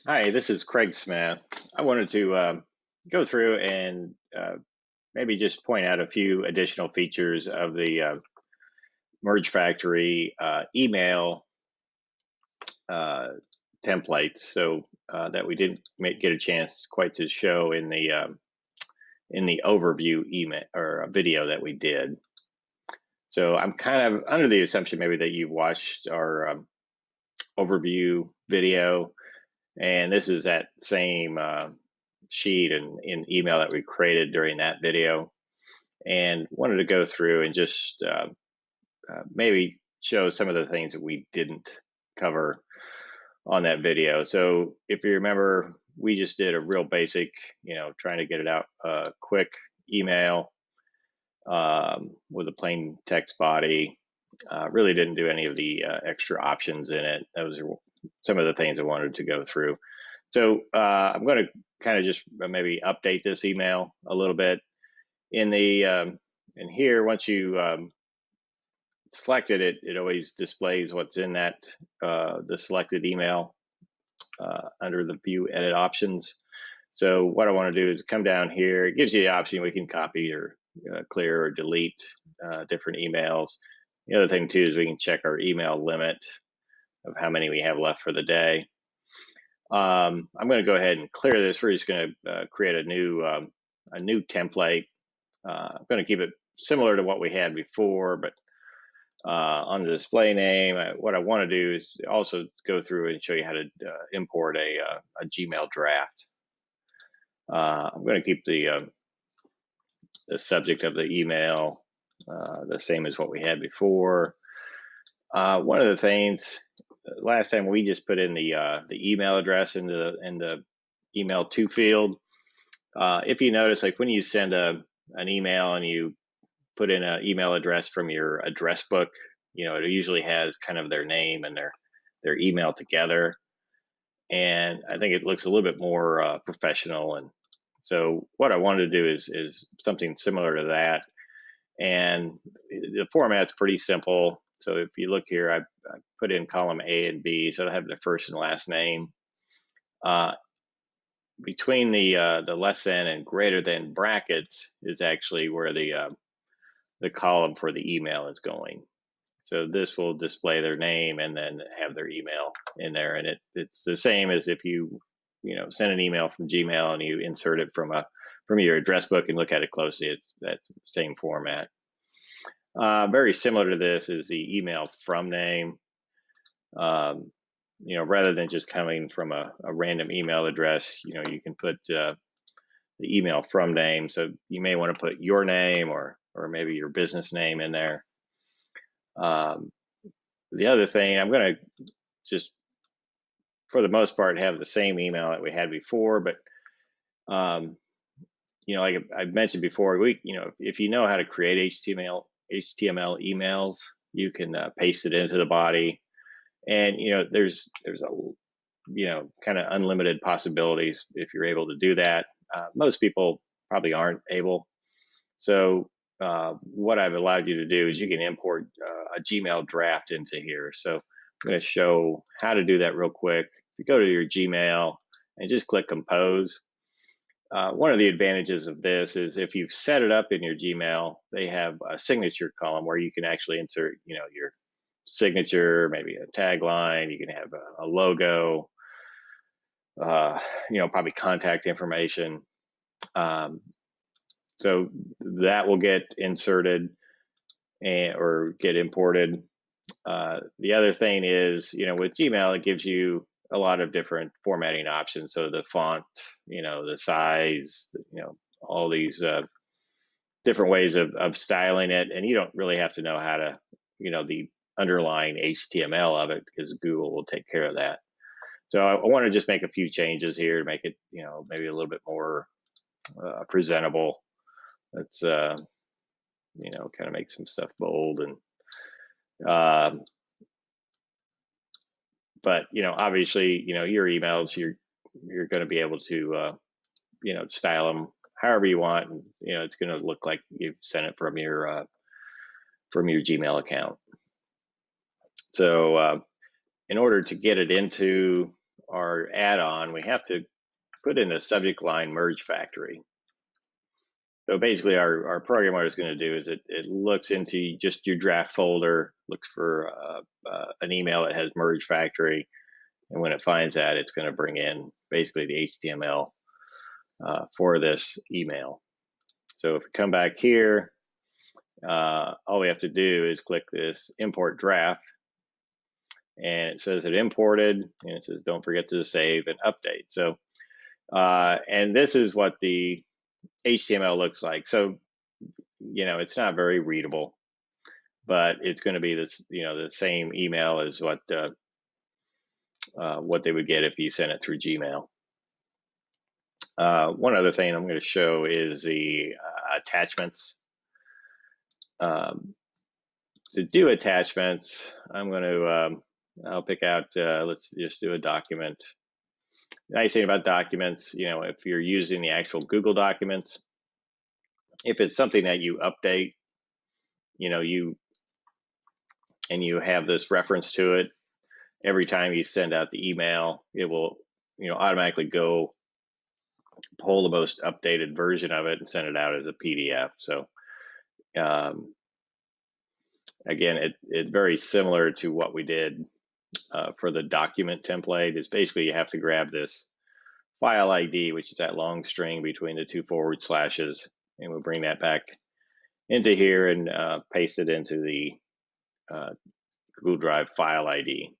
Hi, this is Craig Smith. I wanted to go through and maybe just point out a few additional features of the Merge Factory email uh, templates, so that we didn't get a chance quite to show in the overview email or video that we did. So I'm kind of under the assumption maybe that you've watched our overview video. And this is that same sheet and in email that we created during that video, and wanted to go through and just maybe show some of the things that we didn't cover on that video. So if you remember, we just did a real basic, trying to get it out quick email with a plain text body. Really didn't do any of the extra options in it. Those are some of the things I wanted to go through. So I'm going to kind of just maybe update this email a little bit. In the in here, once you selected it, it always displays what's in that the selected email under the view edit options. So what I want to do is come down here. It gives you the option we can copy or clear or delete different emails. The other thing too is we can check our email limit of how many we have left for the day. I'm going to go ahead and clear this. We're just going to create a new template. I'm going to keep it similar to what we had before, but on the display name, what I want to do is also go through and show you how to import a Gmail draft. I'm going to keep the subject of the email the same as what we had before. One of the things last time we just put in the email address in the email to field. If you notice, like when you send an email and you put in an email address from your address book, it usually has kind of their name and their email together. And I think it looks a little bit more professional. And so what I wanted to do is something similar to that. And the format's pretty simple. So if you look here, I put in column A and B, so I have the first and last name. Between the less than and greater than brackets is actually where the column for the email is going. So this will display their name and then have their email in there, and it's the same as if you send an email from Gmail and you insert it from your address book and look at it closely. That's the same format. Very similar to this is the email from name. Rather than just coming from a random email address, you can put the email from name. So you may want to put your name or maybe your business name in there. The other thing, I'm going to just, for the most part, have the same email that we had before, but like I mentioned before, if you know how to create HTML emails, you can paste it into the body, and there's a kind of unlimited possibilities if you're able to do that. Most people probably aren't able. So what I've allowed you to do is you can import a Gmail draft into here. So I'm going to show how to do that real quick. If you go to your Gmail and just click compose, one of the advantages of this is if you've set it up in your Gmail, they have a signature column where you can actually insert, your signature, maybe a tagline. You can have a logo, probably contact information. So that will get inserted or get imported. The other thing is, with Gmail, it gives you a lot of different formatting options. So the font, the size, all these different ways of styling it. And you don't really have to know how to, the underlying HTML of it, because Google will take care of that. So I want to just make a few changes here to make it, maybe a little bit more presentable. Let's, kind of make some stuff bold and, but obviously, your emails, you're going to be able to, style them however you want, and it's going to look like you've sent it from your Gmail account. So in order to get it into our add-on, we have to put in the subject line merge factory. So basically our program, what it's going to do is it looks into just your draft folder, looks for an email that has merge factory. And when it finds that, it's going to bring in basically the HTML for this email. So if we come back here, all we have to do is click this import draft, and it says it imported, and it says don't forget to save and update. So and this is what the HTML looks like. So it's not very readable, but it's going to be this the same email as what they would get if you sent it through Gmail. One other thing I'm going to show is the attachments. To do attachments, I'm going to I'll pick out let's just do a document. The nice thing about documents, if you're using the actual Google Documents, if it's something that you update, you have this reference to it, every time you send out the email, it will automatically go pull the most updated version of it and send it out as a PDF. So again, it's very similar to what we did for the document template. Is basically you have to grab this file ID, which is that long string between the 2 forward slashes, and we'll bring that back into here and paste it into the Google Drive file ID.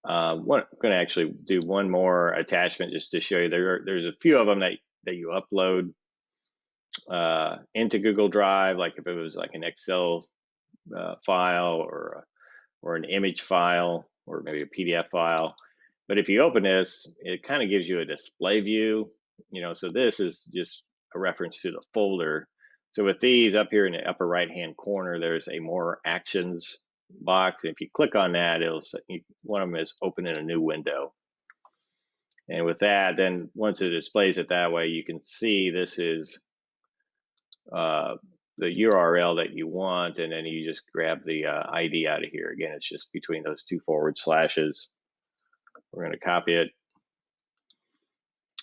I'm going to actually do one more attachment just to show you. There's a few of them that you upload into Google Drive, like if it was like an Excel file or an image file or maybe a PDF file. But if you open this, it kind of gives you a display view, so this is just a reference to the folder. So with these up here in the upper right hand corner, there's a more actions box. If you click on that, it'll one of them is open in a new window. And with that, then once it displays it that way, you can see this is the URL that you want, and then you just grab the ID out of here. Again, it's just between those 2 forward slashes. We're going to copy it,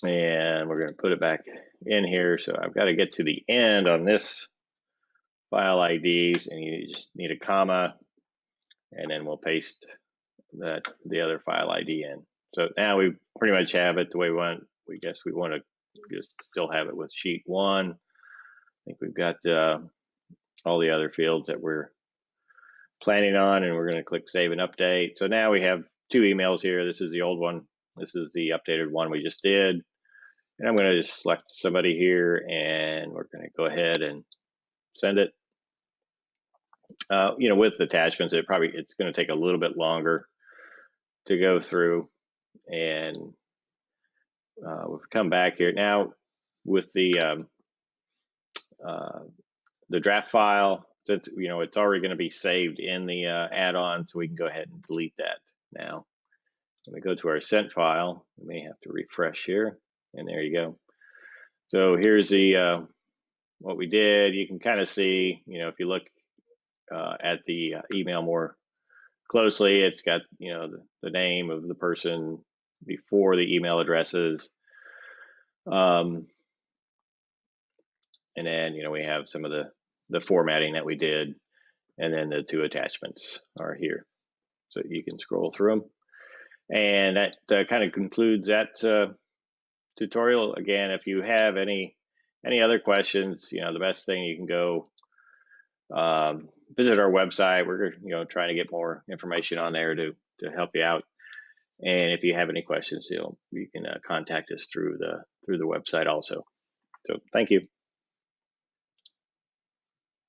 and we're going to put it back in here. So I've got to get to the end on this file IDs, and you just need a comma, and then we'll paste the other file ID in. So now we pretty much have it the way we want. We guess we want to just still have it with sheet 1. I think we've got all the other fields that we're planning on, and we're going to click save and update. So now we have 2 emails here. This is the old one. This is the updated one we just did. And I'm going to just select somebody here, and we're going to go ahead and send it. With attachments, it's going to take a little bit longer to go through. And we'll come back here now with the draft file. Since it's already going to be saved in the add-on, so we can go ahead and delete that now. When we go to our sent file, we may have to refresh here, and there you go. So here's the what we did. You can kind of see, if you look at the email more closely, it's got the name of the person before the email addresses, and then we have some of the formatting that we did, and then the 2 attachments are here, so you can scroll through them. And that kind of concludes that tutorial. Again, if you have any other questions, the best thing, you can go visit our website. We're trying to get more information on there to help you out. And if you have any questions, you can contact us through the website also. So thank you.